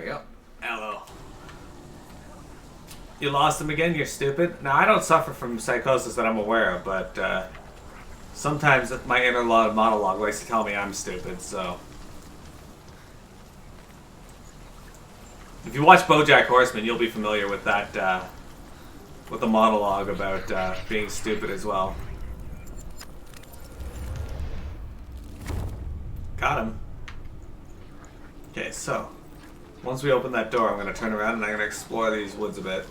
we go. Hello. You lost him again? You're stupid? Now, I don't suffer from psychosis that I'm aware of, but sometimes my inner monologue likes to tell me I'm stupid, so... If you watch BoJack Horseman, you'll be familiar with that, with the monologue about being stupid as well. Got him. Okay, so once we open that door, I'm going to turn around and I'm going to explore these woods a bit.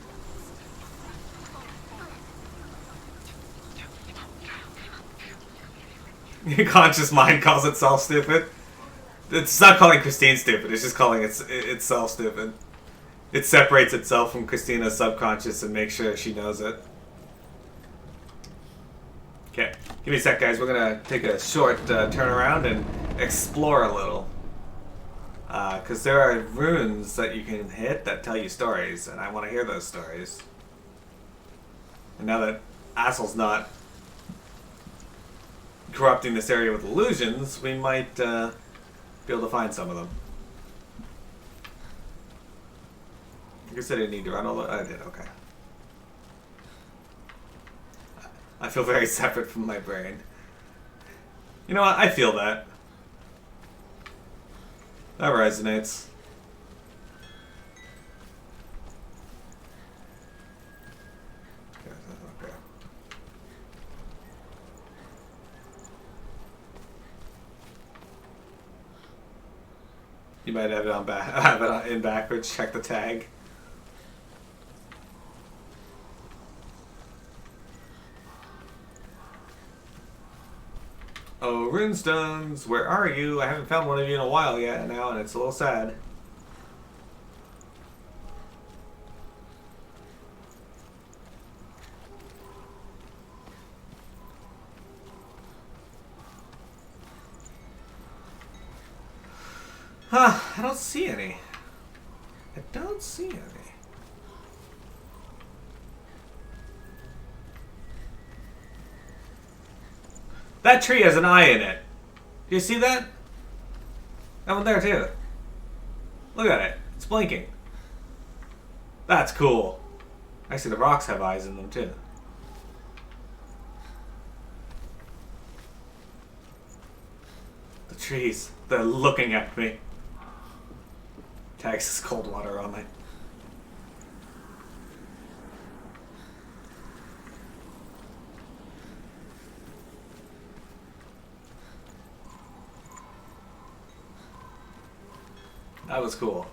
Your conscious mind calls itself stupid. It's not calling Christine stupid, it's just calling itself stupid. It separates itself from Christina's subconscious and makes sure she knows it. Okay, give me a sec, guys. We're going to take a short turnaround and explore a little. Because there are runes that you can hit that tell you stories, and I want to hear those stories. And now that Assel's not corrupting this area with illusions, we might be able to find some of them. I guess I didn't need to run all the... I did, okay. I feel very separate from my brain. You know what? I feel that. That resonates. Okay. You might have it on have it in backwards. Check the tag. Oh, runestones, where are you? I haven't found one of you in a while yet now, and it's a little sad. Huh, I don't see any. I don't see any. That tree has an eye in it. Do you see that? That one there too. Look at it. It's blinking. That's cool. Actually, the rocks have eyes in them too. The trees. They're looking at me. Tags this cold water on me. That was cool.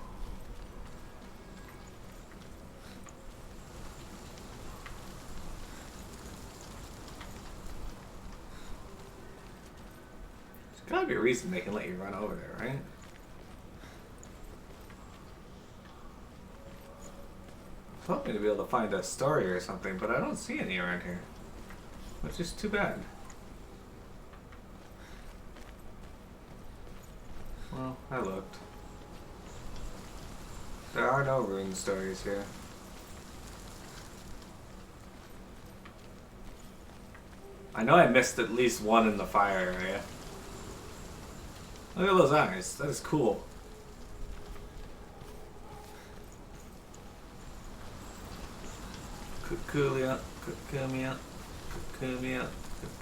There's gotta be a reason they can let you run over there, right? I was hoping to be able to find a story or something, but I don't see any around here. Which is too bad. Well, I looked. There are no rune stories here. I know I missed at least one in the fire area. Look at those eyes. That is cool. Cuckoolia, cuckoomia, cuckoomia,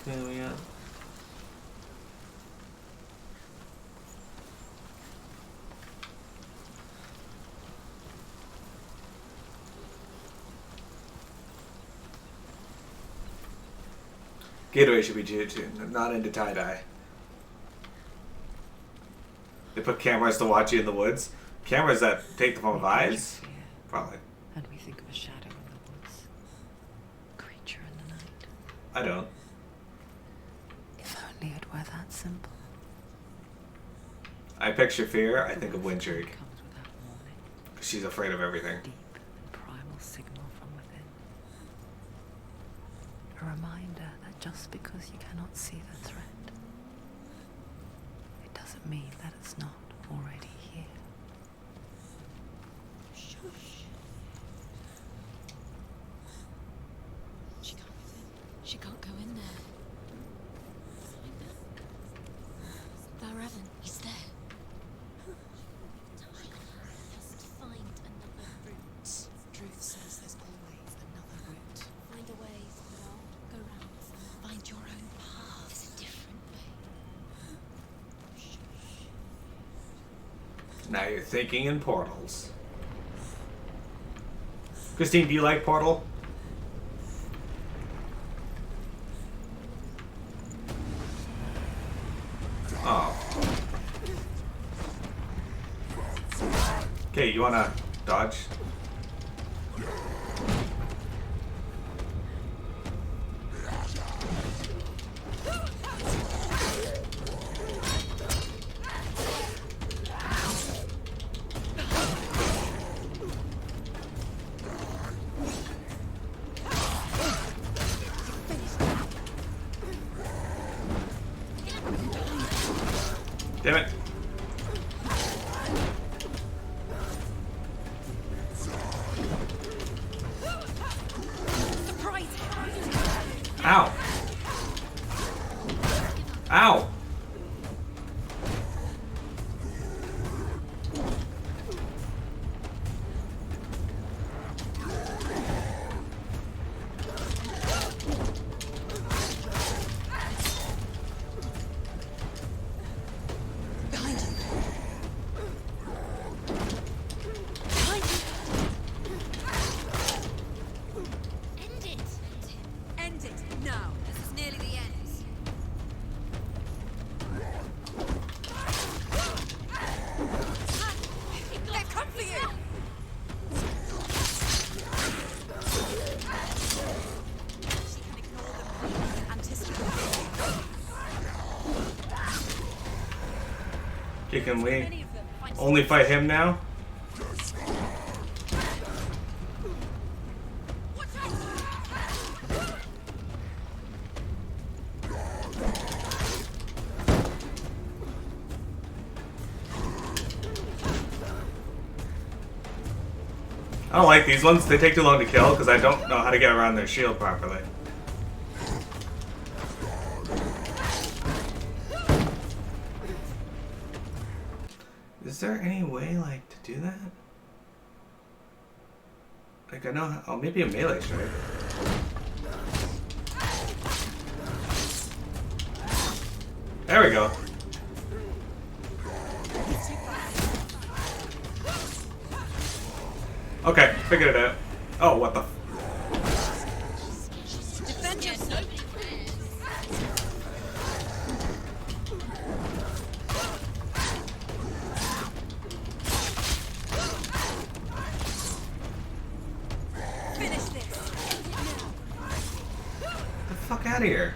cuckoomia. Gatorade should be Jujutsu, not into tie-dye. They put cameras to watch you in the woods? Cameras that take the form of eyes? Probably. And we think of a shadow in the woods. Creature in the night. I don't. If only it were that simple. I picture fear, I think of Windrig. Comes without warning. She's afraid of everything. Deep and primal signal from within. A reminder that just because you cannot see the threat, it doesn't mean that it's not already here. Shush. She can't go in there. Valravn, he's there. Now you're thinking in portals. Christine, do you like Portal? Oh. Okay, you wanna dodge? Damn it. Ow. Ow. Okay, can we only fight him now? I don't like these ones. They take too long to kill because I don't know how to get around their shield properly. Is there any way, like, to do that? Like, I know... Oh, maybe a melee strike. There we go. Okay, figured it out. Oh, what the... Defend yourself. Fuck out of here.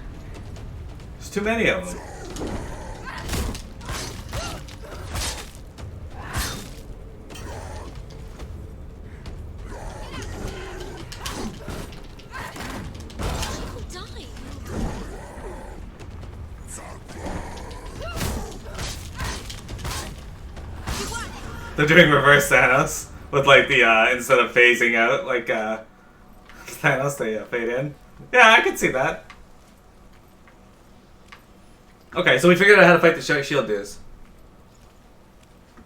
There's too many of them. They're doing reverse Thanos with like the instead of phasing out like Thanos, they fade in. Yeah, I can see that. Okay, so we figured out how to fight the shield dudes.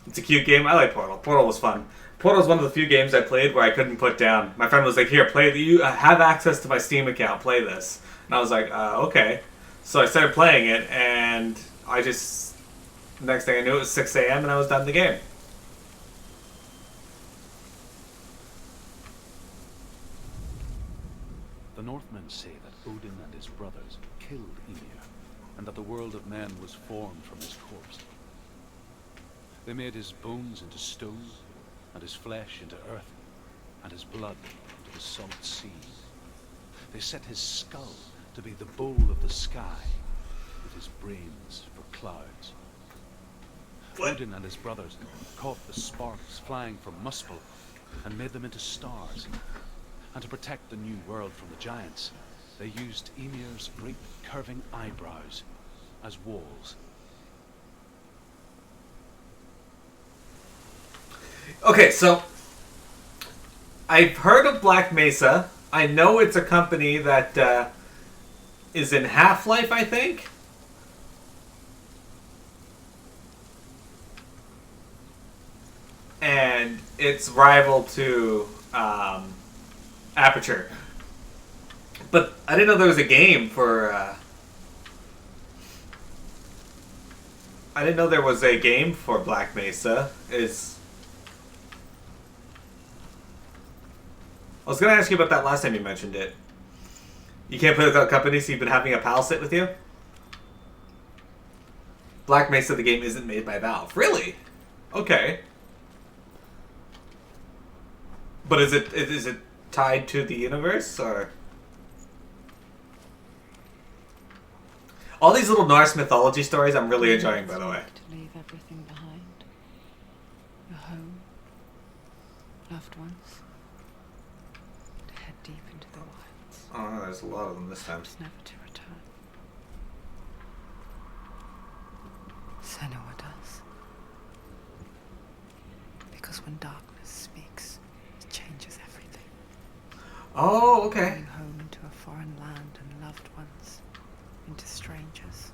It's a cute game. I like Portal. Portal was fun. Portal was one of the few games I played where I couldn't put down. My friend was like, "Here, play. You have access to my Steam account. Play this." And I was like, "Okay." So I started playing it, and I just next thing I knew, it was 6 a.m. and I was done the game. The Northmen say that Odin and his brothers killed Ymir, and that the world of men was formed from his corpse. They made his bones into stone, and his flesh into earth, and his blood into the salt sea. They set his skull to be the bowl of the sky, with his brains for clouds. What? Odin and his brothers caught the sparks flying from Muspel and made them into stars. And to protect the new world from the giants, they used Ymir's great curving eyebrows as walls. Okay, so I've heard of Black Mesa. I know it's a company that is in Half-Life, I think. And it's rival to Aperture. But I didn't know there was a game for... I didn't know there was a game for Black Mesa. I was gonna ask you about that last time you mentioned it. You can't play without company, so you've been having a pal sit with you? Black Mesa, the game, isn't made by Valve. Really? Okay. But is it tied to the universe, or? All these little Norse mythology stories I'm really enjoying, by the way. To leave everything behind. Your home. Loved ones. To head deep into the wilds. Oh, there's a lot of them this time. Perhaps never to return. Senua does. Because when darkness speaks, it changes everything. Oh, okay. Going home into a foreign land and loved ones, into strangers.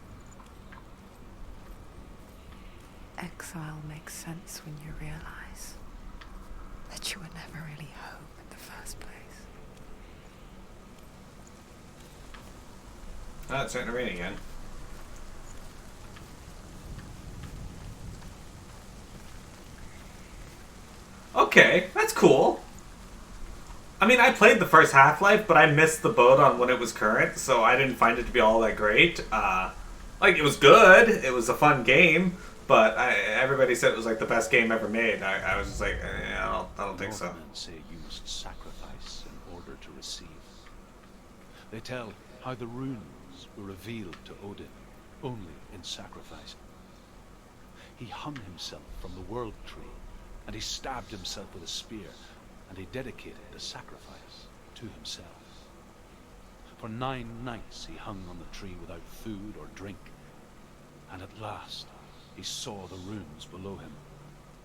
Exile makes sense when you realize that you were never really home in the first place. Oh, it's starting to rain again. Okay, that's cool. I mean, I played the first Half-Life, but I missed the boat on when it was current, so I didn't find it to be all that great. Like, it was good, it was a fun game, but everybody said it was like the best game ever made. I was just like, I don't think so. Northmen say you must sacrifice in order to receive. They tell how the runes were revealed to Odin only in sacrifice. He hung himself from the world tree, and he stabbed himself with a spear, and he dedicated the sacrifice to himself. For 9 nights he hung on the tree without food or drink, and at last he saw the runes below him.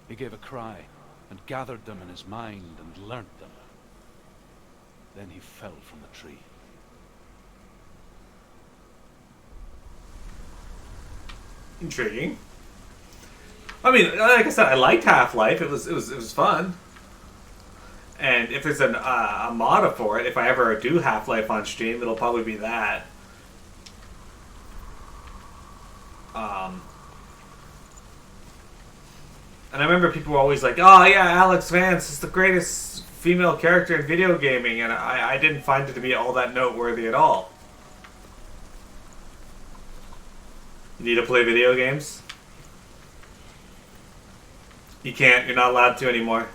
He gave a cry, and gathered them in his mind, and learnt them. Then he fell from the tree. Intriguing. I mean, like I said, I liked Half-Life. It was fun. And if there's a mod for it, if I ever do Half-Life on stream, it'll probably be that. And I remember people were always like, "Oh yeah, Alex Vance is the greatest female character in video gaming," and I didn't find it to be all that noteworthy at all. You need to play video games? You can't. You're not allowed to anymore.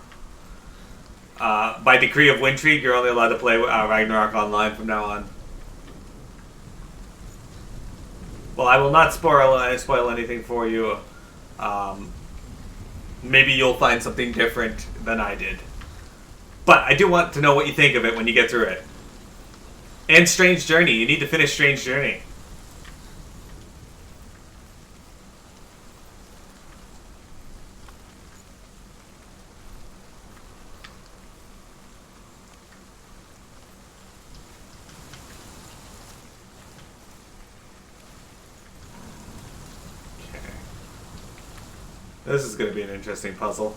By decree of Wintreat, you're only allowed to play Ragnarok Online from now on. Well, I will not spoil anything for you. Maybe you'll find something different than I did. But I do want to know what you think of it when you get through it. And Strange Journey. You need to finish Strange Journey. This is going to be an interesting puzzle.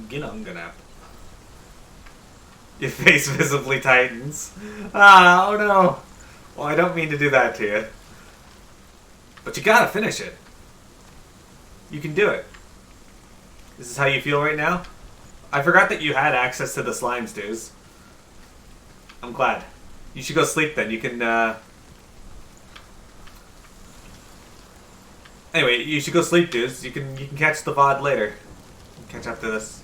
Ginunganap. Your face visibly tightens. Ah, oh no. Well, I don't mean to do that to you. But you gotta finish it. You can do it. This is how you feel right now? I forgot that you had access to the slimes, dudes. I'm glad. You should go sleep then. You can, Anyway, you should go sleep, dudes. You can catch the VOD later. Catch up to this.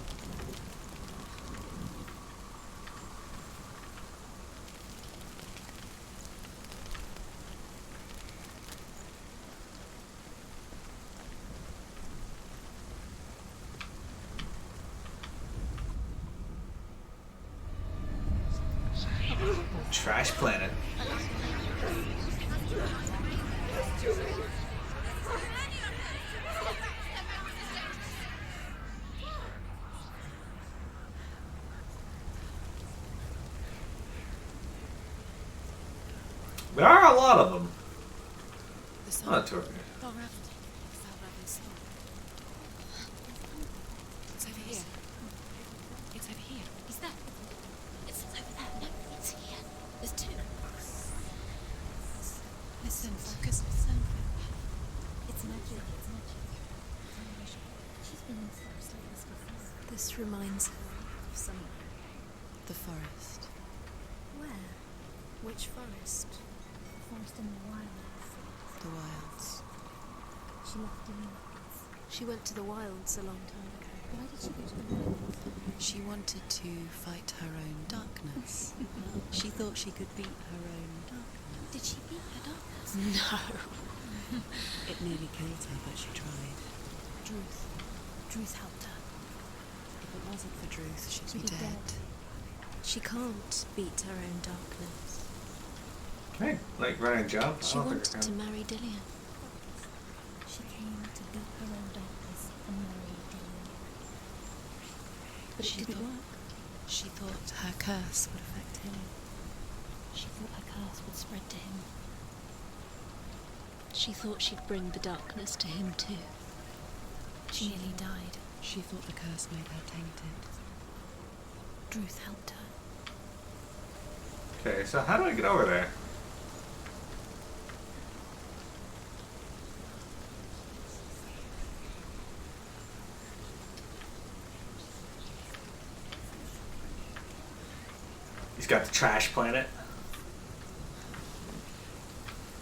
Trash Planet. There are a lot of them. Not too many. Valravn. Valravn's soul. It's over here. It's over here. Is that? It's over there. No, it's here. Focus. Focus. It's magic. It's magic. She's been in forests like this before. This reminds her of somewhere. The forest. Where? Which forest? The forest in the wilds. The wilds. She left in the wilds. She went to the wilds a long time ago. Why did she go to the wilds? She wanted to fight her own darkness. She thought she could beat her own darkness. Did she beat her darkness? No. It nearly killed her, but she tried. Druth helped her. If it wasn't for Druth, she'd be dead. She can't beat her own darkness. Okay, like run and jump. She wanted to marry Dillian. She came to beat her own darkness and marry Dillian. But it didn't work. She thought her curse would affect him. She thought her curse would spread to him. She thought she'd bring the darkness to him too. She nearly died. She thought the curse made her tainted. Druth helped her. Okay, so how do I get over there? He's got the trash planet.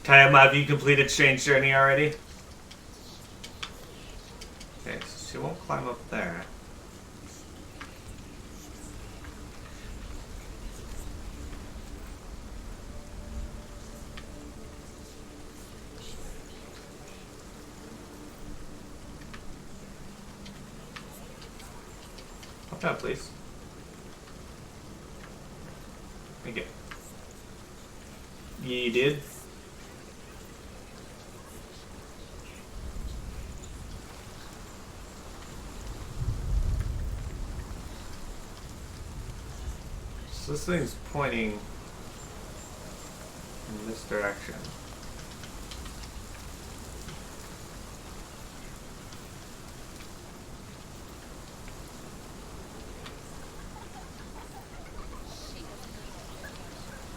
Tayama, have you completed Strange Journey already? Okay, so she won't climb up there. Up down, please. Thank you. You did? So this thing's pointing in this direction.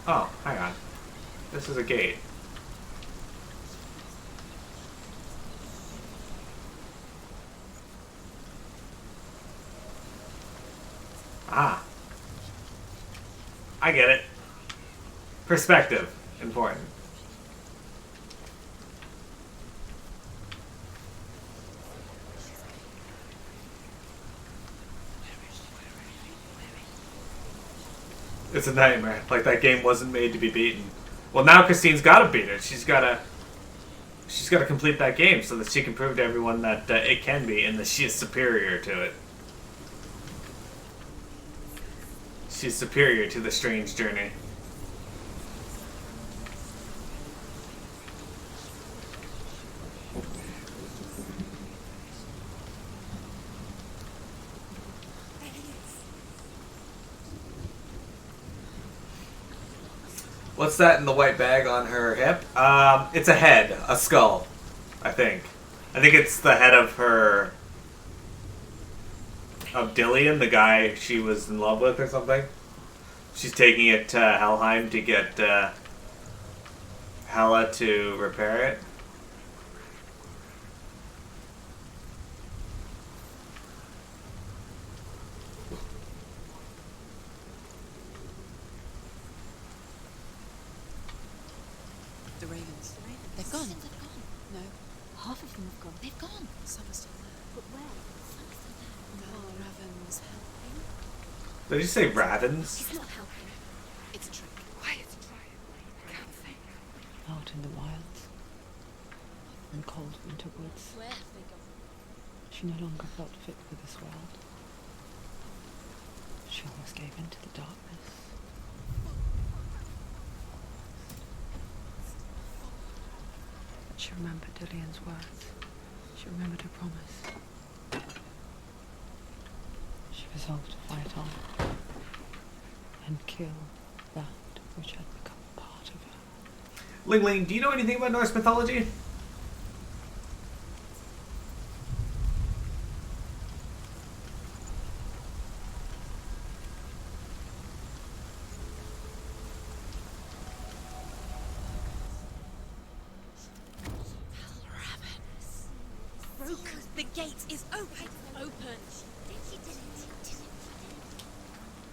Oh, hang on. This is a gate. Ah. I get it. Perspective. Important. It's a nightmare. Like that game wasn't made to be beaten. Well, now Christine's got to beat it. She's got to complete that game so that she can prove to everyone that it can be and that she is superior to it. She's superior to the Strange Journey. What's that in the white bag on her hip? It's a head, a skull, I think. I think it's the head of her... of Dillian, the guy she was in love with or something. She's taking it to Helheim to get Hela to repair it. The ravens. They've gone. No. Half of them have gone. They've gone. Some are still there. But where? Some are still there. Valravn's helping. Did you say ravens? He's not helping. It's a trick. Quiet. Can't think. Out in the wilds, in cold winter woods, Where have they gone? she no longer felt fit for this world. She almost gave in to the darkness. But she remembered Dillian's words. She remembered her promise. She resolved to fight on and kill that which had become part of her. Ling Ling, do you know anything about Norse mythology? gate is open. Open. You did it.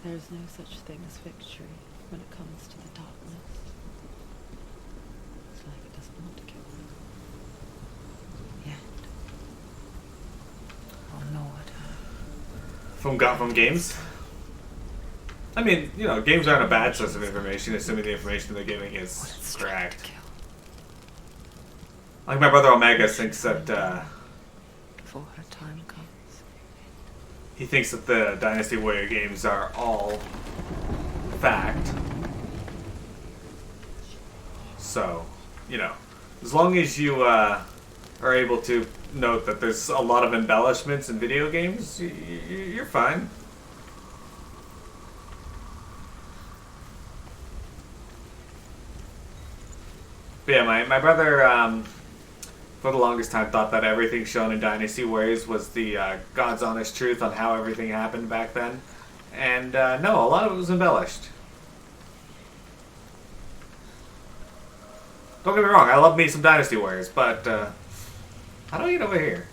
There is no such thing as victory when it comes to the darkness. It's like it doesn't want to kill them. Yet. Oh Lord. From Valravn games. I mean, you know, games aren't a bad source of information, assuming the information they're giving is correct. Like my brother Omega thinks that Before her time comes. he thinks that the Dynasty Warrior games are all fact. So, you know, as long as you are able to note that there's a lot of embellishments in video games, you're fine. But yeah, my brother, for the longest time, thought that everything shown in Dynasty Warriors was the God's honest truth on how everything happened back then. And no, a lot of it was embellished. Don't get me wrong, I love me some Dynasty Warriors, but how do I get over here?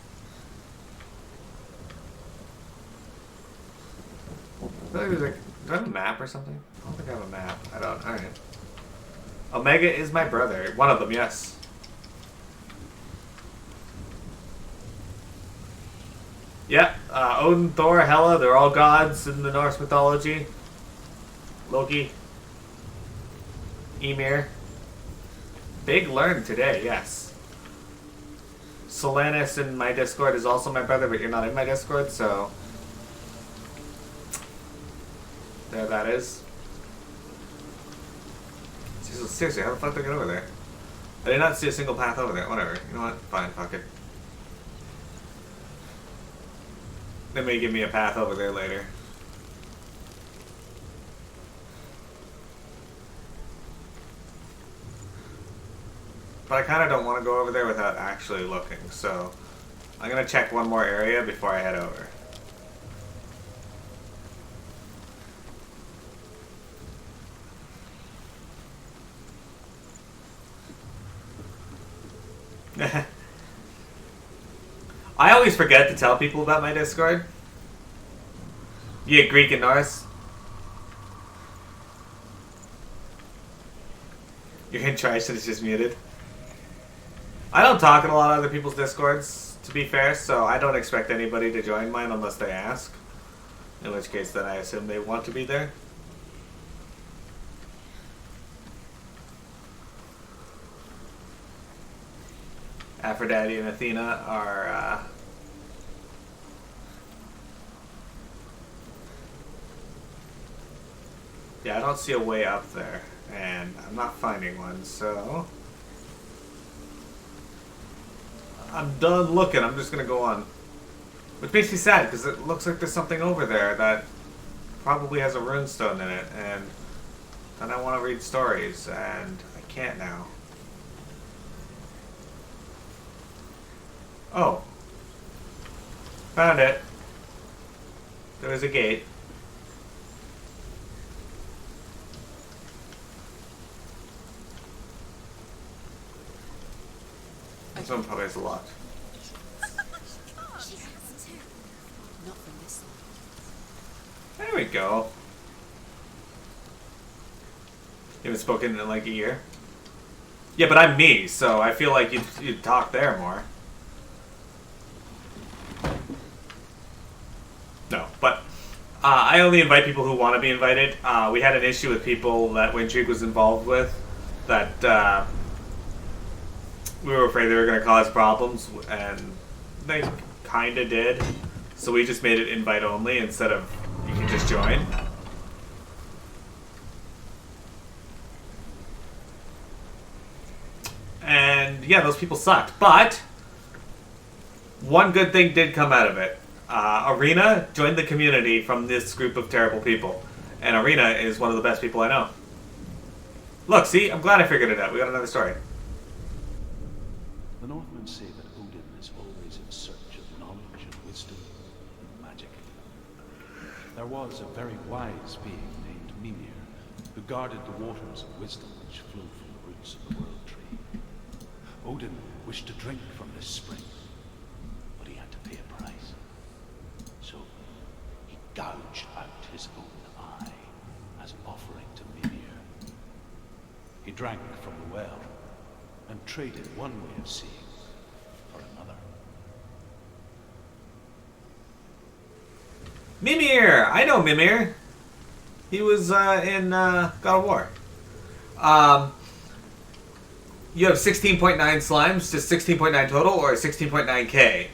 I feel like there's do I have a map or something? I don't think I have a map. I don't. Alright. Omega is my brother. One of them, yes. Yeah, Odin, Thor, Hela, they're all gods in the Norse mythology. Loki. Ymir. Big learn today, yes. Solanus in my Discord is also my brother, but you're not in my Discord, so... There that is. Seriously, how the fuck do I get over there? I did not see a single path over there. Whatever. You know what? Fine, fuck it. They may give me a path over there later. But I kind of don't want to go over there without actually looking, so I'm going to check one more area before I head over. I always forget to tell people about my Discord. Yeah, Greek and Norse. Your interaction is just muted. I don't talk in a lot of other people's Discords, to be fair, so I don't expect anybody to join mine unless they ask. In which case, then I assume they want to be there. Aphrodite and Athena are yeah, I don't see a way up there, and I'm not finding one, so I'm done looking. I'm just gonna go on, which makes me sad because it looks like there's something over there that probably has a runestone in it, and then I want to read stories, and I can't now. Oh. Found it. There was a gate. This one probably has a lock. She has to. Not from this side. There we go. You haven't spoken in like a year? Yeah, but I'm me, so I feel like you'd talk there more. No, but I only invite people who want to be invited. We had an issue with people that Windtreak was involved with that we were afraid they were going to cause problems, and they kind of did. So we just made it invite only instead of you can just join. And yeah, those people sucked. But one good thing did come out of it. Arena joined the community from this group of terrible people. And Arena is one of the best people I know. Look, see? I'm glad I figured it out. We got another story. The Northmen say that Odin is always in search of knowledge and wisdom and magic. There was a very wise being named Mimir, who guarded the waters of wisdom which flow from the roots of the world tree. Odin wished to drink from this spring, but he had to pay a his own eye as offering to Mimir. He drank from the well and traded one way of seeing for another. Mimir! I know Mimir. He was in God of War. You have 16.9 slimes, just 16.9 total, or 16.9k.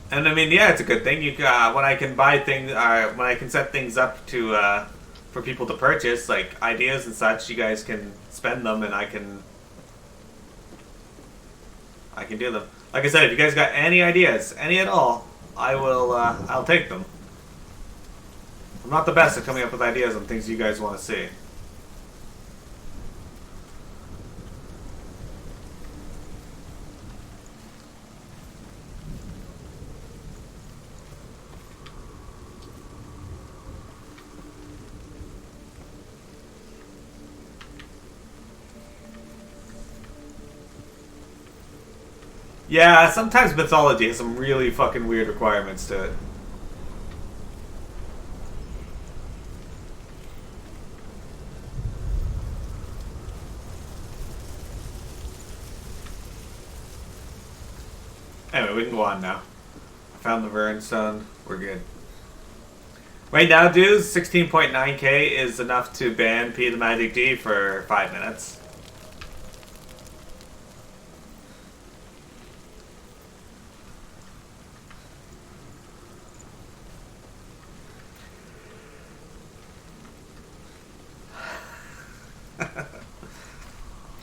And I mean, yeah, it's a good thing. You when I can buy things, when I can set things up to for people to purchase, like ideas and such, you guys can spend them, and I can do them. Like I said, if you guys got any ideas, any at all, I will. I'll take them. I'm not the best at coming up with ideas on things you guys want to see. Yeah, sometimes mythology has some really fucking weird requirements to it. Anyway, we can go on now. I found the Vern Stone. We're good. Right now, dudes, 16.9k is enough to ban P the Magic D for 5 minutes.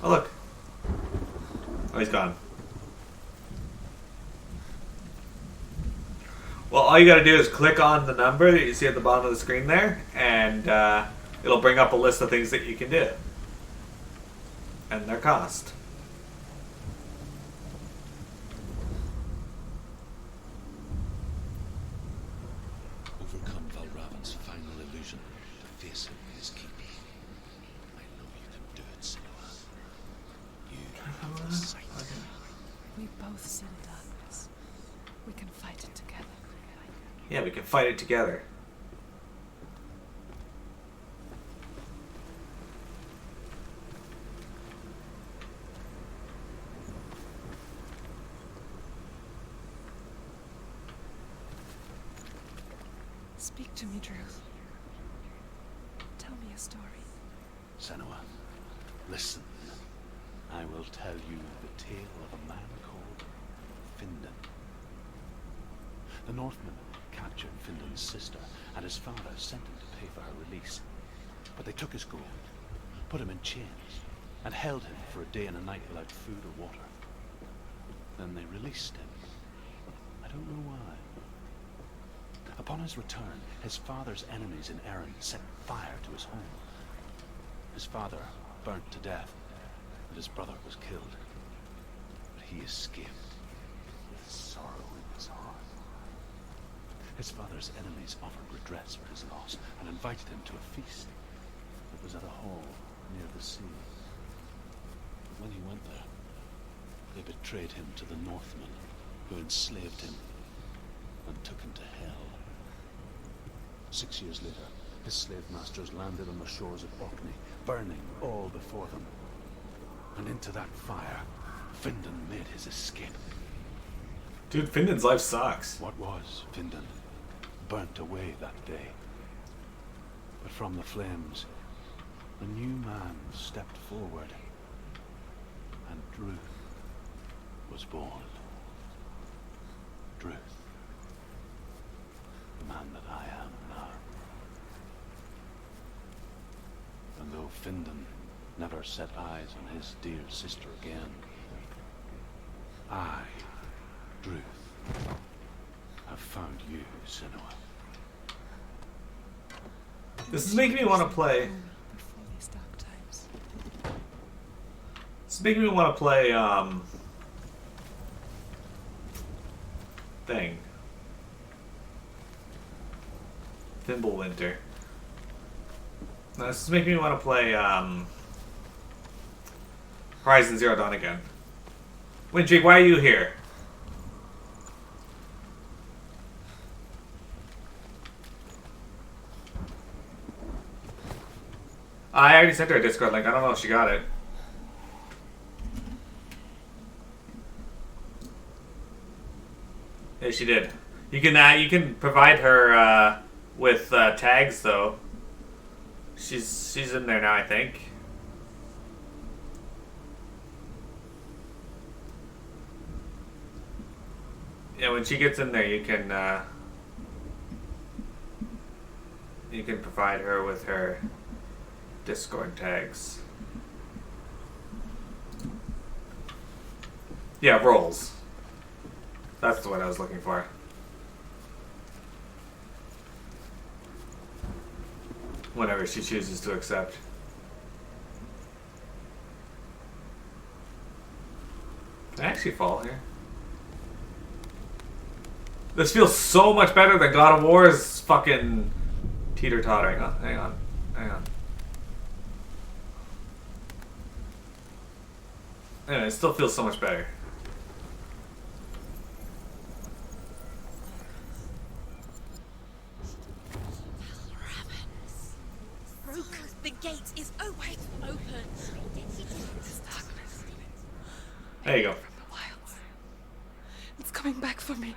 Oh, look. Oh, he's gone. Well, all you gotta do is click on the number that you see at the bottom of the screen there, and it'll bring up a list of things that you can do. And their cost. Overcome Valravn's final illusion to face him in his keep. I know you can do it, Senua. You have the sight. We both see the darkness. We can fight it together. Yeah, we can fight it together. Speak to me, Drew. Tell me a story. Senua, listen. I will tell you the tale of a man called Findan. The Northmen captured Findan's sister, and his father sent him to pay for her release. But they took his gold, put him in chains, and held him for a day and a night without food or water. Then they released him. I don't know why. Upon his return, his father's enemies in Erin set fire to his home. His father burnt to death, and his brother was killed. But he escaped with sorrow in his heart. His father's enemies offered redress for his loss and invited him to a feast that was at a hall near the sea. But when he went there, they betrayed him to the Northmen, who enslaved him and took him to hell. 6 years later, his slave masters landed on the shores of Orkney, burning all before them. And into that fire, Findan made his escape. Dude, Findan's life sucks. What was Findan burnt away that day. But from the flames, a new man stepped forward, and Druth was born. Druth, the man that I am now. And though Findan never set eyes on his dear sister again, I, Druth, have found you, Senua. This is making me want to play. Before these dark times. This is making me want to play, thing. Thimblewinter. No, this is making me want to play, Horizon Zero Dawn again. Wintry, why are you here? I already sent her a Discord link. I don't know if she got it. Yeah, she did. You can provide her with tags though. She's in there now, I think. Yeah, when she gets in there, you can provide her with her Discord tags. Yeah, roles. That's what I was looking for. Whenever she chooses to accept. Did I actually fall here? This feels so much better than God of War's fucking teeter-tottering. Oh, hang on. Anyway, it still feels so much better. The gate is always open. There you go. From the wilds. It's coming back for me.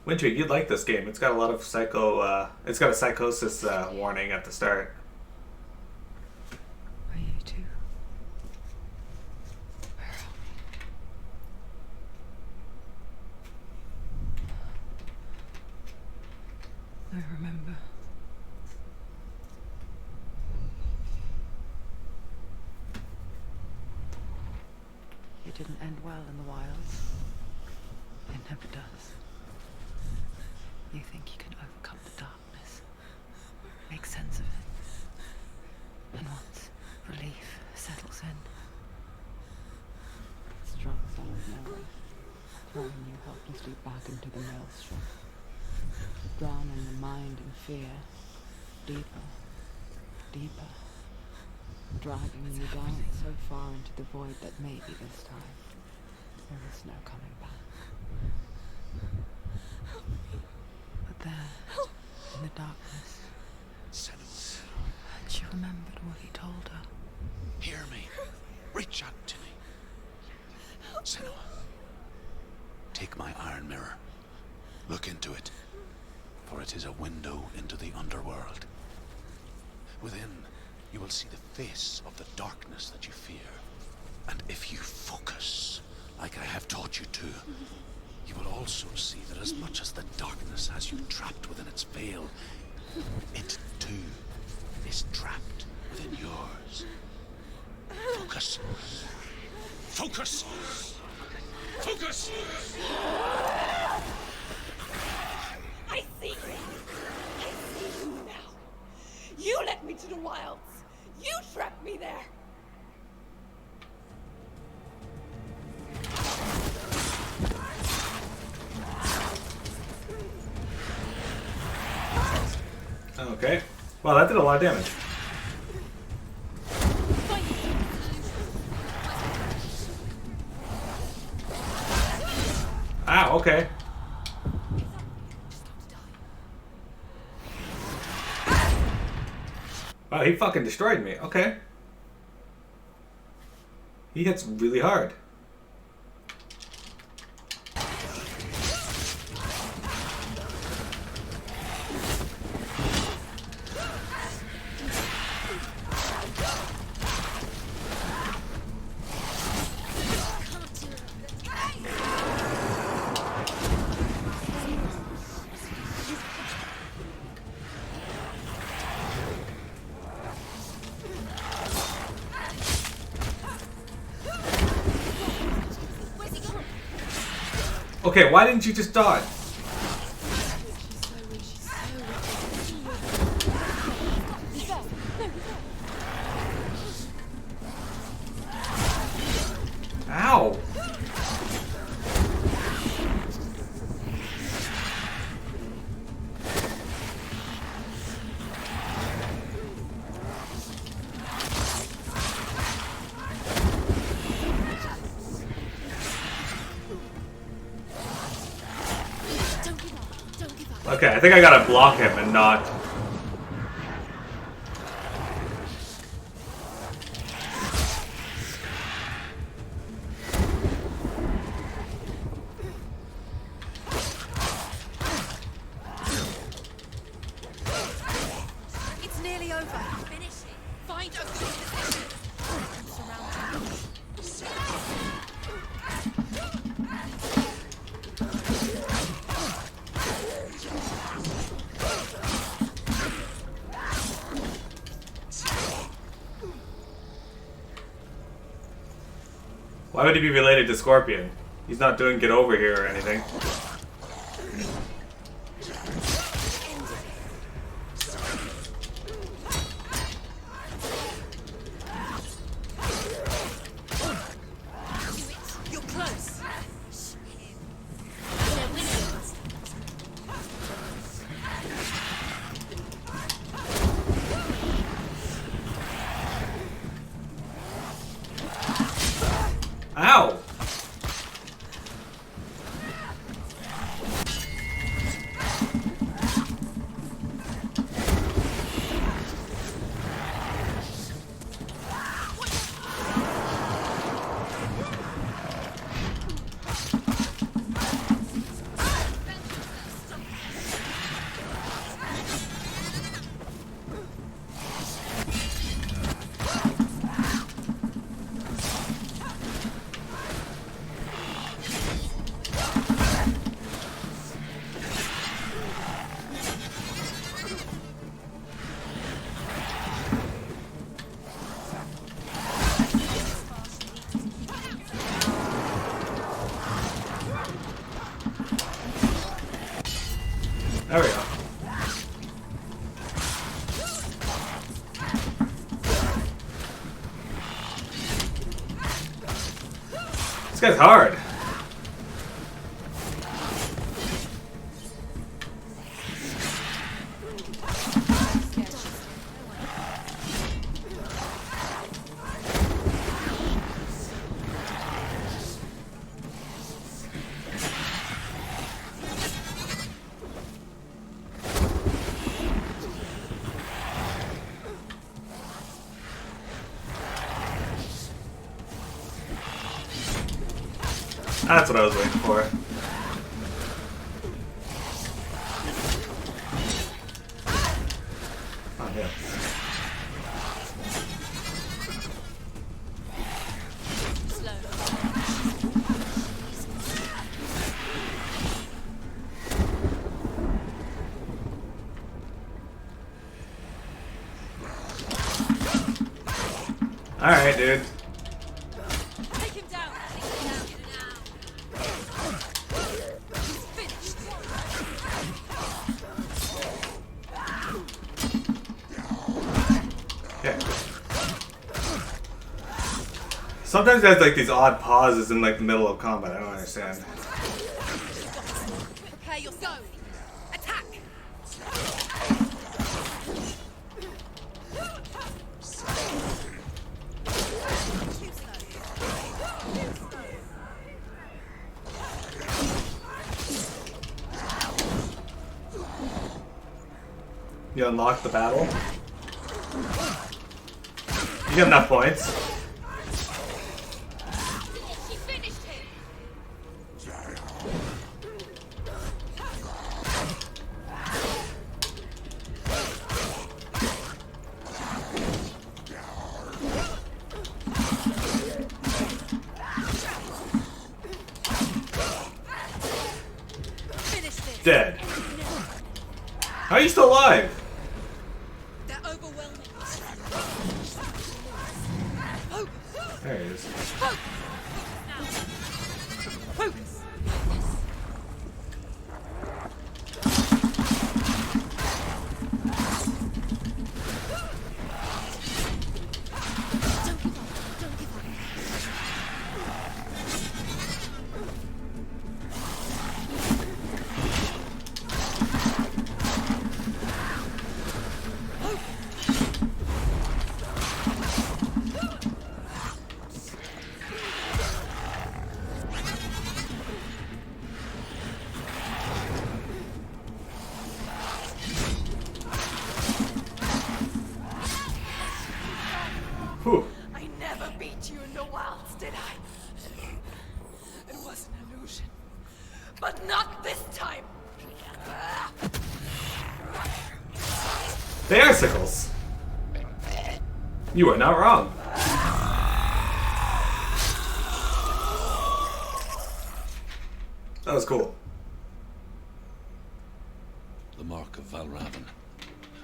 Wintry, you'd like this game. It's got a lot of it's got a psychosis warning at the start. Are you too? Where are we? I remember. It didn't end well in the wilds. It never does. You think you can overcome the darkness, make sense of it, and once relief settles in, strikes out of nowhere, throwing you helplessly back into the maelstrom, drowning the mind in fear, deeper, deeper, dragging you down so far into the void that maybe this time there is no coming back. But there, in the darkness, Senua, and she remembered what he told her. hear me. Reach out to me. Senua, take my iron mirror. Look into it, for it is a window into the underworld. Within, you will see the face of the darkness that you fear. And if you focus, like I have taught you to, you will also see that as much as the darkness has you trapped within its veil, it too is trapped within yours. Focus. Focus! Focus! I see you. I see you now. You led me to the wilds. You trapped me there. Okay. Wow, that did a lot of damage. Ah, okay. Wow, he fucking destroyed me. Okay. He hits really hard. Okay, why didn't you just dodge? Ow! Okay, I think I gotta block him and not... It's nearly over. Finish it. Find a good position. Surround him. Why would he be related to Scorpion? He's not doing get over here or anything. You're close. Ow! There we go. This guy's hard. That's what I was waiting for. Oh, yeah. Alright, dude. Take him down. He's finished. Okay. Sometimes there's like these odd pauses in like the middle of combat. I don't understand. Prepare yourself. Attack. You unlock the battle. You get enough points. She finished him. Finish this. Dead. How are you still alive? They're overwhelming us. There he is. Focus. Don't give up. Don't give up. Whew. I never beat you in the wilds, did I? It was an illusion. But not this time! They are sickles. You are not wrong. That was cool. The mark of Valravn.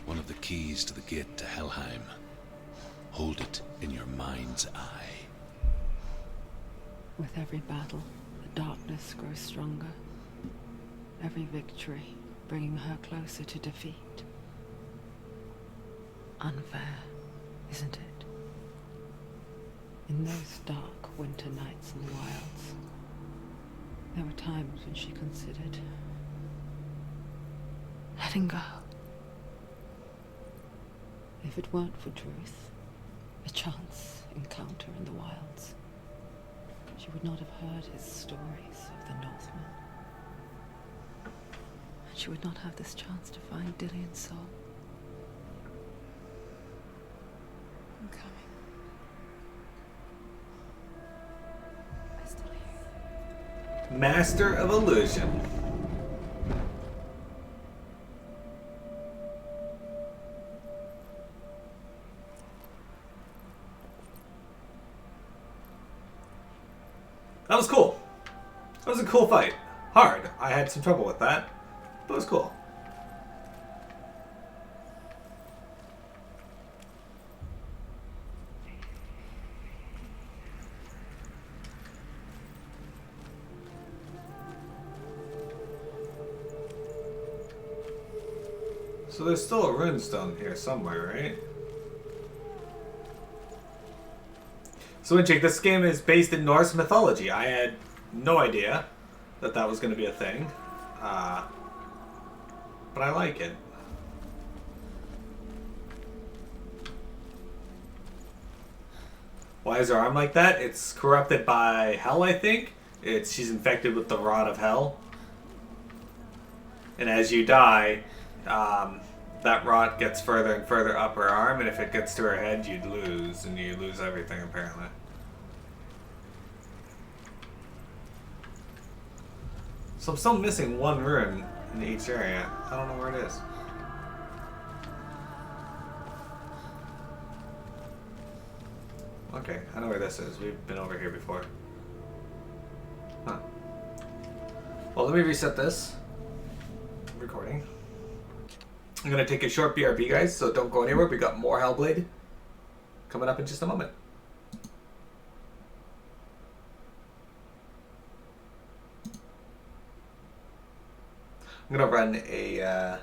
One of the keys to the gate to Helheim. Hold it in your mind's eye. With every battle, the darkness grows stronger. Every victory bringing her closer to defeat. Unfair, isn't it? In those dark winter nights in the wilds, there were times when she considered letting go. If it weren't for Druth, a chance encounter in the wilds, she would not have heard his stories of the Northmen. And she would not have this chance to find Dillion's soul. I'm coming. I still hear you. Master of Illusion. That was cool. That was a cool fight. Hard. I had some trouble with that, but it was cool. So there's still a runestone here somewhere, right? So Winchik, this game is based in Norse mythology. I had no idea that that was going to be a thing. But I like it. Why is her arm like that? It's corrupted by hell, I think. She's infected with the rod of hell. And as you die, that rod gets further and further up her arm, and if it gets to her head, you'd lose, and you lose everything, apparently. So I'm still missing one rune in each area. I don't know where it is. Okay, I know where this is. We've been over here before. Huh. Well, let me reset this recording. I'm going to take a short BRB, guys, so don't go anywhere. We got more Hellblade coming up in just a moment. I'm going to run a